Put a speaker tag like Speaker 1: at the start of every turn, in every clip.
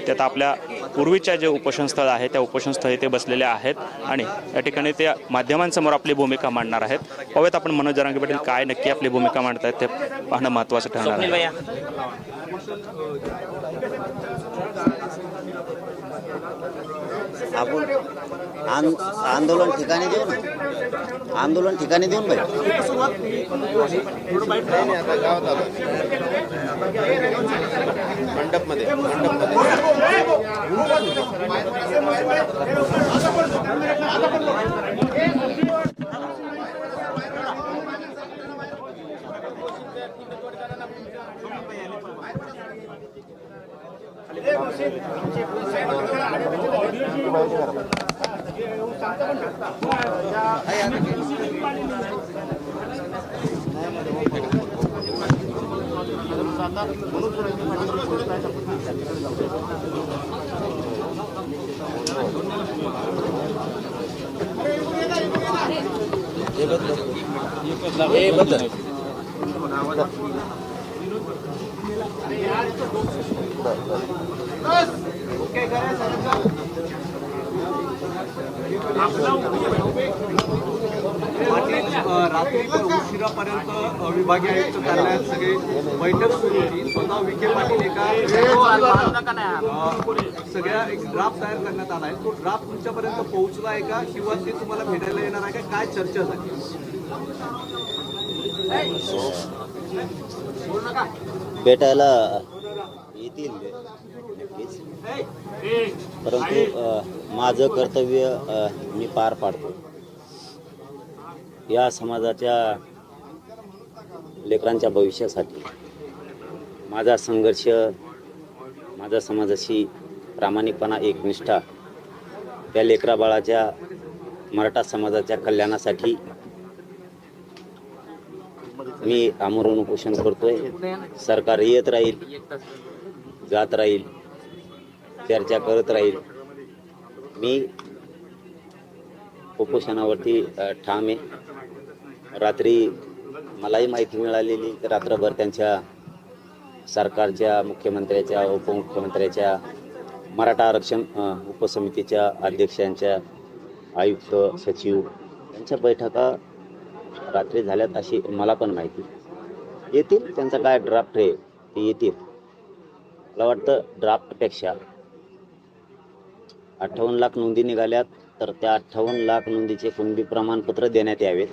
Speaker 1: त्यात आपल्या पूर्वीच्या जे उपोषणस्थळ आहे त्या उपोषणस्थळी ते बसलेले आहेत आणि या ठिकाणी ते माध्यमांसमोर आपली भूमिका मांडणार आहेत. पाहूयात आपण मनोज जरांगे पाटील काय नक्की आपली भूमिका मांडत आहेत ते पाहणं महत्त्वाचं ठरणार आहे.
Speaker 2: आपण आंदोलन ठिकाणी देऊ ना, आंदोलन ठिकाणी देऊन भाई मंडपमध्ये
Speaker 3: रात्रीच्या उशिरापर्यंत विभागीय आयुक्त कार्यालयात सगळे बैठक सुरू होती. स्वतः विखे पाटील एका सगळ्या एक ड्राफ्ट तयार करण्यात आला आहे. तो ड्राफ्ट तुमच्यापर्यंत पोहोचला आहे का किंवा ते तुम्हाला भेटायला येणार आहे का? काय चर्चा झाली?
Speaker 2: भेटायला येतील नक्कीच, परंतु माझं कर्तव्य मी पार पाडतो. या समाजाच्या लेकरांच्या भविष्यासाठी माझा संघर्ष, माझा समाजाशी प्रामाणिकपणा, एकनिष्ठा, त्या लेकराबाळाच्या मराठा समाजाच्या कल्याणासाठी मी आमरण उपोषण करतोय. सरकार येत राहील, जात राहील, चर्चा करत राहील. मी उपोषणावरती ठाम आहे. रात्री मलाही माहिती मिळालेली की रात्रभर त्यांच्या सरकारच्या, मुख्यमंत्र्याच्या, उपमुख्यमंत्र्याच्या, मराठा आरक्षण उपसमितीच्या अध्यक्षांच्या, आयुक्त, सचिव यांच्या बैठका रात्री झाल्यात अशी मला पण माहिती. येतील, त्यांचा काय ड्राफ्ट आहे ते येतील. मला वाटतं ड्राफ्टपेक्षा 58 लाख नोंदी निघाल्यात, तर त्या 58 लाख नोंदीचे कुणबी प्रमाणपत्र देण्यात यावेत.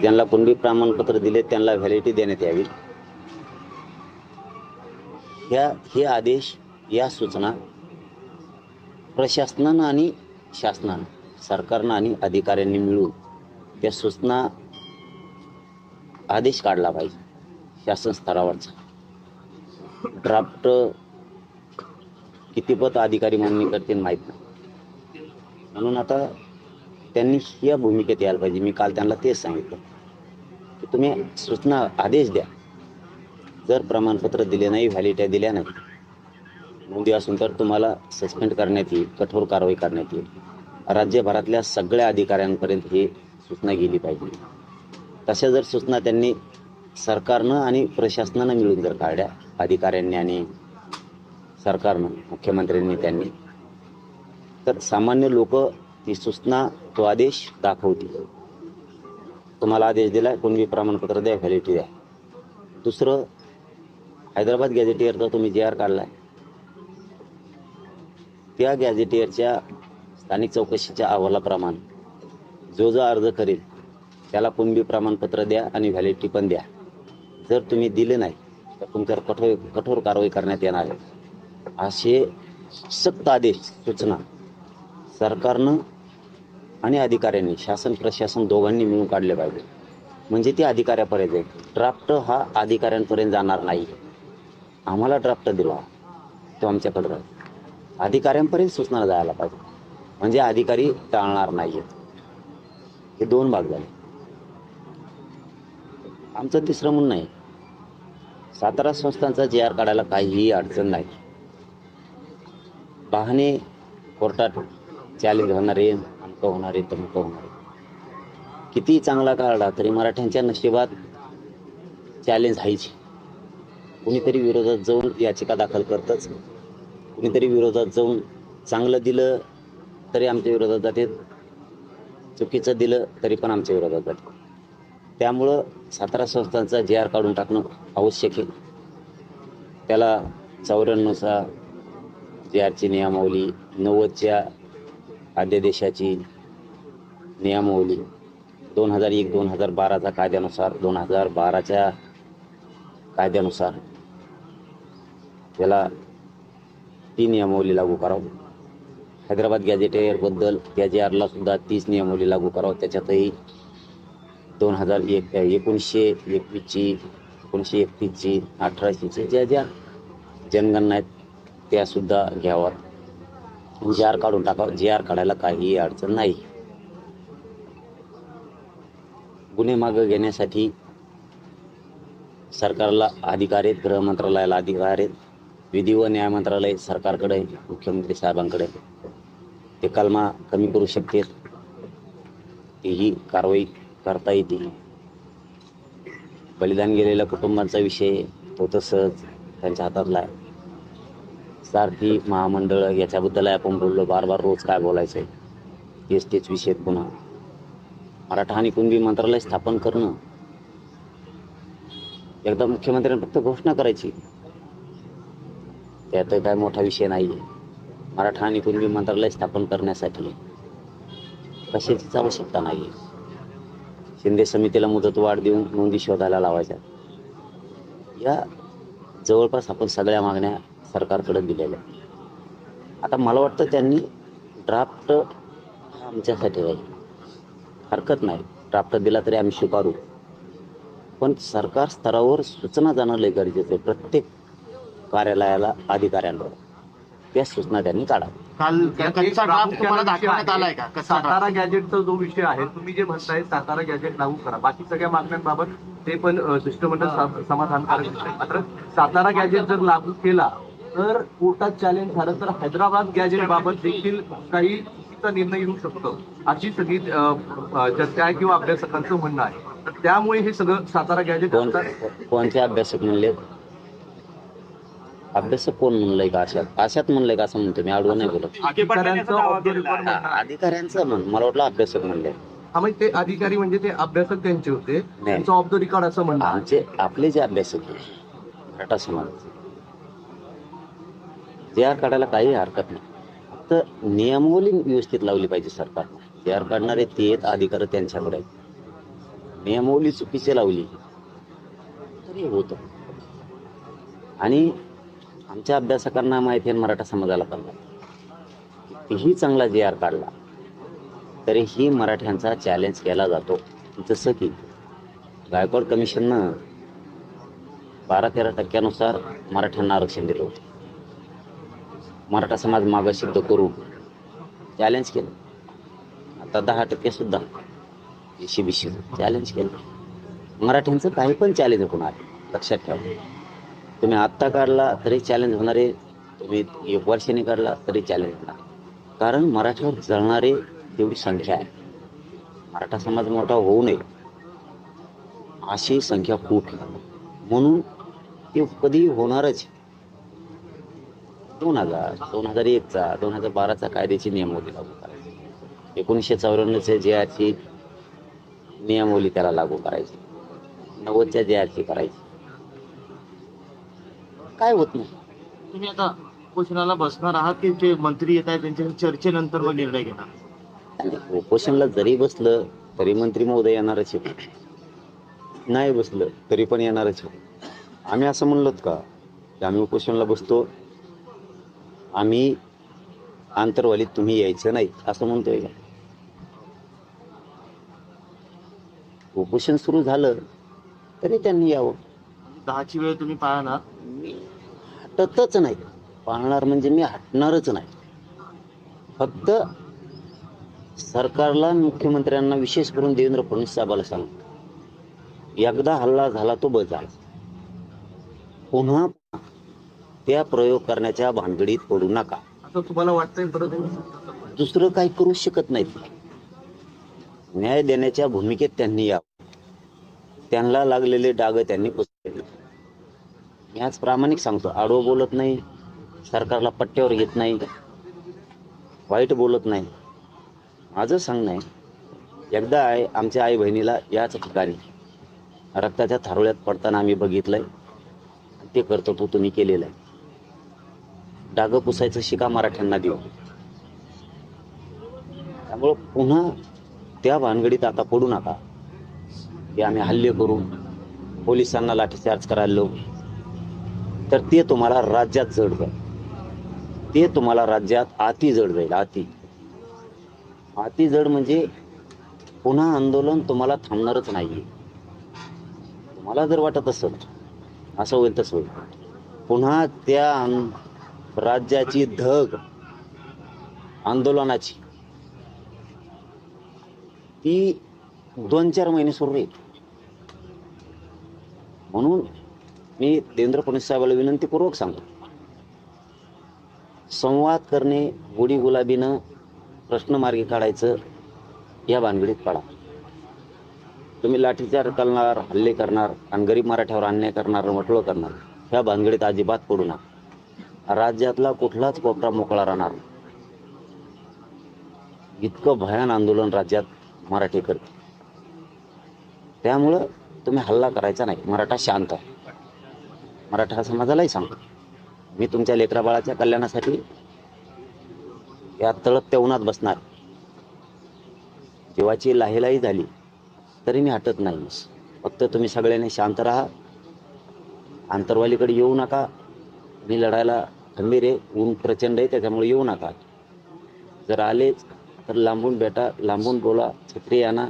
Speaker 2: ज्यांना कुणबी प्रमाणपत्र दिले त्यांना व्हॅलिडिटी देण्यात यावी. हे आदेश, या सूचना प्रशासनानं आणि शासनानं, सरकारनं आणि अधिकाऱ्यांनी मिळून त्या सूचना, आदेश काढला पाहिजे शासन स्तरावरचा. ड्राफ्ट कितीपत अधिकारी मान्य करतील माहीत नाही. म्हणून आता त्यांनी या भूमिकेत यायला पाहिजे. मी काल त्यांना तेच सांगितलं की तुम्ही सूचना, आदेश द्या. जर प्रमाणपत्र दिले नाही, व्हॅलिडिटी दिल्या नाही, नोंदी असून तर तुम्हाला सस्पेंड करण्यात येईल, कठोर कारवाई करण्यात येईल. राज्यभरातल्या सगळ्या अधिकाऱ्यांपर्यंत ही सूचना गेली पाहिजे. तशा जर सूचना त्यांनी सरकारनं आणि प्रशासनानं मिळून जर काढल्या, अधिकाऱ्यांनी आणि सरकारनं, मुख्यमंत्र्यांनी, त्यांनी, तर सामान्य लोक ती सूचना, तो आदेश दाखवतील. तुम्हाला आदेश दिला, कोणबी प्रमाणपत्र द्या, व्हॅलिडिटी द्या. दुसरं, हैदराबाद गॅझेटियरचा तुम्ही JR काढलाय, त्या गॅझेटियरच्या स्थानिक चौकशीच्या अहवालाप्रमाणे जो अर्ज करेल त्याला कुणबी प्रमाणपत्र द्या आणि व्हॅलिडिटी पण द्या. जर तुम्ही दिले नाही तर तुमच्यावर कठोर कारवाई करण्यात येणार आहे. असे सक्त आदेश, सूचना सरकारनं आणि अधिकाऱ्यांनी, शासन प्रशासन दोघांनी मिळून काढले पाहिजे. म्हणजे ते अधिकाऱ्यापर्यंत जाईल. ड्राफ्ट हा अधिकाऱ्यांपर्यंत जाणार नाही. आम्हाला ड्राफ्ट दिला तो आमच्याकडे राहील, अधिकाऱ्यांपर्यंत सूचना जायला पाहिजे. म्हणजे अधिकारी टाळणार नाही. हे दोन भाग झाले. आमचं तिसरं म्हणणं आहे, सातारा संस्थांचा JR काढायला काहीही अडचण नाही. बहाणे कोर्टात चॅलेंज होणारे, अमकं होणारे, तमकं होणारे, किती चांगला काढला तरी मराठ्यांच्या नशिबात चॅलेंज आहेच. कुणीतरी विरोधात जाऊन याचिका दाखल करतच, कुणीतरी विरोधात जाऊन चांगलं दिलं तरी आमच्या विरोधात जाते, चुकीचं दिलं तरी पण आमच्या विरोधात जाते. त्यामुळं सातारा संस्थांचा जे आर काढून टाकणं आवश्यक आहे. त्याला 94चा जे आरची नियमावली, 90च्या अध्यादेशाची नियमावली, 2001-2012चा कायद्यानुसार, 2012च्या कायद्यानुसार त्याला ती नियमावली लागू करावं. हैदराबाद गॅजेटेअरबद्दल त्या जे आरला सुद्धा तीच नियमावली लागू करावं. त्याच्यातही 1921ची, 1931ची, 1800ची ज्या जनगणना आहेत त्यासुद्धा घ्याव्यात. जे आर काढून टाकावं. जे आर काढायला काहीही अडचण नाही. गुन्हे मागं घेण्यासाठी सरकारला अधिकार आहेत, गृह मंत्रालयाला अधिकार आहेत, विधी व न्याय मंत्रालय सरकारकडे आहे, मुख्यमंत्री साहेबांकडे आहे. ते कलमा कमी करू शकते, तीही कारवाई करता येते. बलिदान गेलेल्या कुटुंबांचा विषय तो तर सहज त्यांच्या हातातला आहे. सारथी महामंडळ याच्याबद्दल आपण बोललो, बार रोज काय बोलायचं आहे, तेच विषय पुन्हा. मराठा आणि कुणबी मंत्रालय स्थापन करणं, एकदा मुख्यमंत्र्यांनी फक्त घोषणा करायची, त्यात काय मोठा विषय नाही आहे. मराठा आणि कुणबी मंत्रालय स्थापन करण्यासाठी कशाचीच आवश्यकता नाही आहे. शिंदे समितीला मुदतवाढ देऊन नोंदी शोधायला लावायच्या. या जवळपास आपण सगळ्या मागण्या सरकारकडे दिलेल्या. आता मला वाटतं त्यांनी ड्राफ्ट आमच्यासाठी राहील, हरकत नाही, ड्राफ्ट दिला तरी आम्ही स्वीकारू. पण सरकार स्तरावर सूचना जाणं लय गरजेचं आहे. प्रत्येक कार्यालयाला, अधिकाऱ्यांवर त्या सूचना त्यांनी काढाव्या.
Speaker 4: काल कच्चा ड्राफ्ट तुम्हाला दाखवण्यात आलाय का? कसा
Speaker 3: सातारा गॅजेटचा जो विषय आहे, तुम्ही जे म्हणताय सातारा गॅजेट लागू करा, बाकी सगळ्या मागण्यांबाबत ते पण शिष्टमंडळ समाधानकारक आहे. मात्र सातारा गॅजेट जर लागू केला तर कोर्टात चॅलेंज झालं तर हैदराबाद गॅजेट बाबत देखील काही चुकीचा निर्णय येऊ शकतो, अशी सगळी चर्चा आहे किंवा अभ्यासकांचं म्हणणं आहे. तर त्यामुळे हे सगळं सातारा गॅजेट
Speaker 2: कोणते अभ्यासक म्हणले? अभ्यासक कोण म्हणलंय का? अशात म्हणलंय का असं म्हणतो मी, आडवं नाही बोलत. अधिकाऱ्यांचं म्हण, मला वाटलं अभ्यासक म्हणले.
Speaker 3: हा, म्हणजे ते अधिकारी म्हणजे ते अभ्यासक त्यांचे होते, त्यांचं ऑफ द रेकॉर्ड असं म्हणणं.
Speaker 2: आमचे आपले जे अभ्यासक आहेत मराठा समाजाचे, जे आर काढायला काही हरकत नाही, फक्त नियमावली व्यवस्थित लावली पाहिजे सरकारने. जे आर काढणारे ते आहेत, अधिकार त्यांच्याकडे आहेत. नियमावली चुकीची लावली तरी होतं. आणि आमच्या अभ्यासकांना माहिती आहे, मराठा समाजाला पण कितीही चांगला जे आर काढला तरीही मराठ्यांचा चॅलेंज केला जातो. जसं की गायकवाड कमिशननं 12-13% मराठ्यांना आरक्षण दिलं होतं. मराठा समाज मागासिद्ध करून चॅलेंज केलं. आता 10% सुद्धा ECBC चॅलेंज केलं. मराठ्यांचं काही पण चॅलेंज होणार, लक्षात ठेवा. तुम्ही आत्ता काढला तरी चॅलेंज होणार आहे, तुम्ही 1 वर्षाने काढला तरी चॅलेंज होणार. कारण मराठ्यावर जळणारे तेवढी संख्या आहे. मराठा समाज मोठा होऊ नये अशी संख्या खूप आहे. म्हणून ते कधी होणारच. 2001चा 2012चा कायद्याची नियमावली लागू करायची, 1954चे जे आरची नियमावली त्याला लागू करायची, 90च्या जे आरची करायची. काय होत नाही.
Speaker 4: तुम्ही आता उपोषणाला बसणार आहात की जे मंत्री येत आहेत त्यांच्या चर्चेनंतर मग निर्णय घेणार?
Speaker 2: आणि उपोषणला जरी बसलं तरी मंत्री महोदय येणारच आहे, नाही बसलं तरी पण येणारच आहे. आम्ही असं म्हणलोत का की आम्ही उपोषणला बसतो, आम्ही आंतरवालीत तुम्ही यायचं नाही असं म्हणतोय का? उपोषण सुरू झालं तरी त्यांनी यावं.
Speaker 4: 10ची वेळ तुम्ही पाळणार?
Speaker 2: मी हटतच नाही. पाळणार म्हणजे मी हटणारच नाही. फक्त सरकारला, मुख्यमंत्र्यांना, विशेष करून देवेंद्र फडणवीस साहेबाला सांगतो, एकदा हल्ला झाला तो बस झाला. पुन्हा त्या प्रयोग करण्याच्या भानगडीत पडू नका.
Speaker 3: असं तुम्हाला वाटतंय? परत
Speaker 2: दुसरं काही करू शकत नाहीत. न्याय देण्याच्या भूमिकेत त्यांनी यावं. त्यांना लागलेले डाग त्यांनी पुसले. मी आज प्रामाणिक सांगतो, आडवं बोलत नाही, सरकारला पट्ट्यावर घेत नाही, वाईट बोलत नाही. माझं सांगणं आहे, एकदा आमच्या आई बहिणीला याच ठिकाणी रक्ताच्या थारोळ्यात पडताना आम्ही बघितलंय. ते कर्तव्य तुम्ही केलेलं आहे. डागं पुसायचं शिका मराठ्यांना देऊ. त्यामुळं पुन्हा त्या भानगडीत आता पडू नका की आम्ही हल्ले करू, पोलिसांना लाठीचार्ज करायला लावू. तर ते तुम्हाला राज्यात जड जाईल. ते तुम्हाला राज्यात अति जड जाईल. अति जड म्हणजे पुन्हा आंदोलन तुम्हाला थांबणारच नाही. तुम्हाला जर वाटत असेल असं होईल तसं होईल, पुन्हा त्या राज्याची धग आंदोलनाची ती 2-4 महिने सुरू राहील. म्हणून मी देवेंद्र फडणवीस साहेबांना विनंतीपूर्वक सांगतो, संवाद करणे, गोडी गुलाबीनं प्रश्न मार्गी काढायचं, या भानगडीत पडा. तुम्ही लाठीचार्ज करणार, हल्ले करणार आणि गरीब मराठ्यावर अन्याय करणार, वटवळ करणार, ह्या भानगडीत अजिबात पडू नका. राज्यातला कुठलाच कोपरा मोकळा राहणार. इतकं भयान आंदोलन राज्यात मराठी करते. त्यामुळं तुम्ही हल्ला करायचा नाही. मराठा शांत आहे. मराठा समाजालाही सांगतो, मी तुमच्या लेकराबाळाच्या कल्याणासाठी या तळपत्या उन्हात बसणार. जीवाची लाहीलाही झाली तरी मी हटत नाही. फक्त तुम्ही सगळ्यांनी शांत राहा, आंतरवालीकडे येऊ नका. मी लढायला खंबीर आहे. ऊन प्रचंड आहे, त्याच्यामुळे येऊ नका. जर आलेच तर लांबून भेटा, लांबून बोला, छत्री आणा,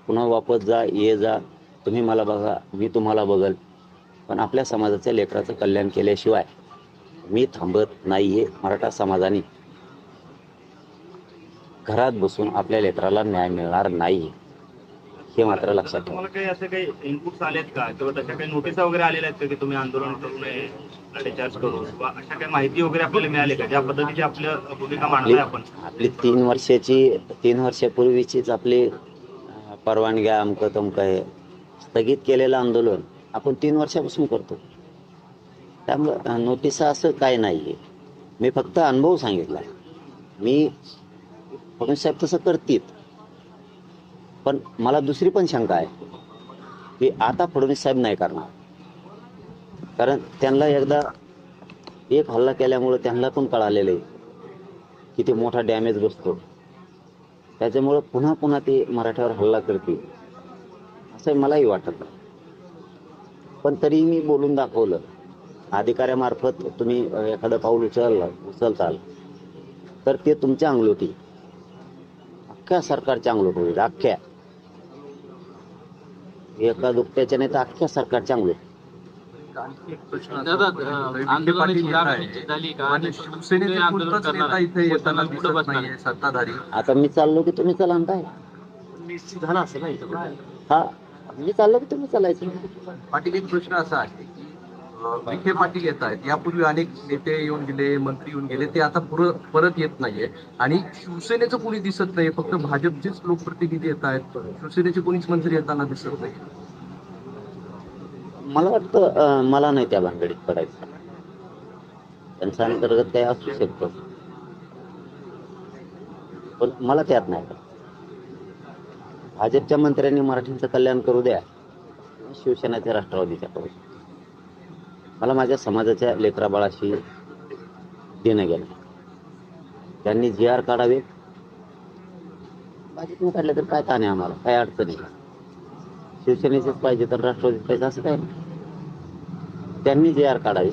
Speaker 2: पुन्हा वापस जा, ये जा. तुम्ही मला बघा, मी तुम्हाला बघल. पण आपल्या समाजाच्या लेकराचं कल्याण केल्याशिवाय मी थांबत नाही आहे. मराठा समाजाने घरात बसून आपल्या लेकराला न्याय मिळणार नाही, हे मात्र लक्षात ठेवा.
Speaker 4: तुम्हाला काही असे काही इनपुट्स आलेत का, किंवा तशा काही नोटिसा वगैरे आलेल्या आहेत का की तुम्ही आंदोलन करू नये, लाठीचार्ज करू, किंवा अशा काही माहिती वगैरे आपल्याला मिळाली का, ज्या पद्धतीची आपल्या भूमिका मांडताय आपण?
Speaker 2: आपली 3 वर्षापूर्वीचीच आपली परवानग्या अमकं तमकं आहे, स्थगित केलेलं आंदोलन आपण 3 वर्षापासून करतो. त्यामुळं नोटिसा असं काय नाही आहे. मी फक्त अनुभव सांगितला. मी फडणवीस साहेब तसं करतील, पण मला दुसरी पण शंका आहे की आता फडणवीस साहेब नाही करणार. कारण त्यांना एकदा एक हल्ला केल्यामुळं त्यांना पण कळालेलं आहे किती मोठा डॅमेज बसतो. त्याच्यामुळं पुन्हा पुन्हा ते मराठ्यावर हल्ला करतील असं मलाही वाटत नाही. पण तरी मी बोलून दाखवलं. अधिकाऱ्यामार्फत तुम्ही एखादं पाऊल उचलताल तर ते तुमच्या अंगलोटी, अख्ख्या सरकारच्या अंगलोट होईल. अख्ख्या, एका दुकट्याच्या नाही तर अख्ख्या सरकारच्या अंगलोट.
Speaker 3: आणखी एक प्रश्न असा विखे पाटील येत आहे आणि शिवसेनेचे कोणताच नेता इथे येताना दिसत नाहीये सत्ताधारी.
Speaker 2: आता मी चाललो की तुम्ही चला काय?
Speaker 3: निश्चित झाला असं नाही.
Speaker 2: हा, मी चाललो की तुम्ही चालायचं.
Speaker 3: पाटील, एक प्रश्न असा आहे की विखे पाटील येत आहेत. यापूर्वी अनेक नेते येऊन गेले, मंत्री येऊन गेले, ते आता परत येत नाहीये आणि शिवसेनेचं कोणी दिसत नाही. फक्त भाजपचेच लोकप्रतिनिधी येत आहेत. शिवसेनेचे कोणीच मंत्री येताना दिसत नाही.
Speaker 2: मला वाटतं मला नाही त्या भानगडीत पडायचं. त्यांचा अंतर्गत काही असू शकतं, पण मला त्यात नाही. भाजपच्या मंत्र्यांनी मराठींचं कल्याण करू द्या, शिवसेनेच्या राष्ट्रवादीच्या करू. मला माझ्या समाजाच्या लेकराबाळाशी देणं गेलं. त्यांनी GR काढावे. भाजपने काढले तर काय ताण आहे आम्हाला, काय अडचण आहे. शिवसेनेचेच पाहिजे तर राष्ट्रवादीच पाहिजे असं काय नाही. त्यांनी GR काढावे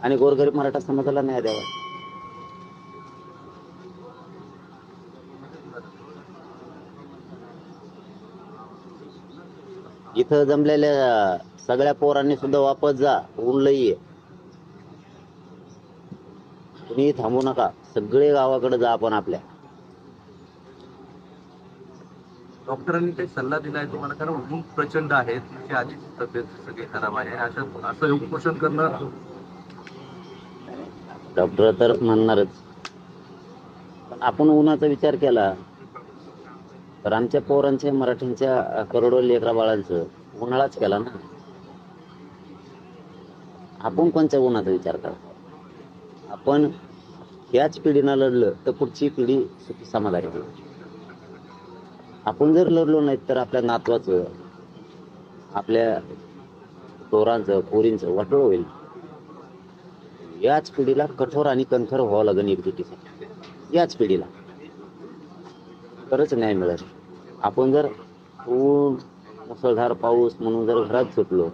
Speaker 2: आणि गोरगरीब मराठा समाजाला न्याय द्यावा. इथं जमलेल्या सगळ्या पोरांनी सुद्धा वापस जा, ऊन लई आहे. तुम्ही थांबू नका, सगळे गावाकडे जा. आपण आपल्या
Speaker 3: डॉक्टरांनी काही सल्ला दिलाय तुम्हाला? कारण ऊन प्रचंड आहे, तुमची आधीची तब्येत सगळी खराब आहे, असं उपोषण करणं.
Speaker 2: डॉक्टर तर म्हणणारच, पण आपण उन्हाचा विचार केला तर आमच्या पोरांच्या, मराठींच्या करोडो लेकरा बाळांचं उन्हाळाच केला ना. आपण कोणत्या गुणाचा विचार करा. आपण याच पिढीनं लढलं तर पुढची पिढी सुखी समाधानी होईल. आपण जर लढलो नाही तर आपल्या नातवाचं, आपल्या पोरांचं, पोरींचं वाटोळं होईल. याच पिढीला कठोर आणि कणखर व्हावं लागेल एकजुटीसाठी. याच पिढीला तरच न्याय मिळेल. आपण जर ऊन मुसळधार पाऊस म्हणून जर घरात सुटलो,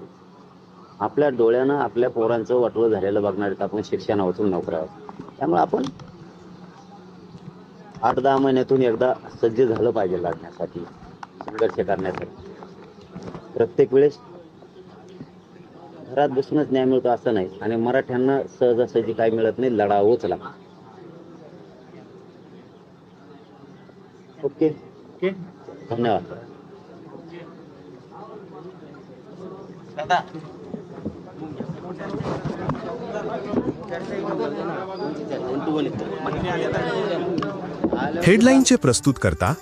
Speaker 2: आपल्या डोळ्यानं आपल्या पोरांचं वाटोळं झालेलं बघणार तर आपण शिक्षणावरून नोकऱ्या आहोत. त्यामुळे आपण 8-10 महिन्यातून एकदा सज्ज झालं पाहिजे लढण्यासाठी, संघर्ष करण्यासाठी. प्रत्येक वेळेस घरात बसूनच न्याय मिळतो असं नाही, आणि मराठ्यांना सहजासहजी काय मिळत नाही, लढावंच लागतं. ओके, धन्यवाद.
Speaker 5: हेडलाईनचे प्रस्तुत करता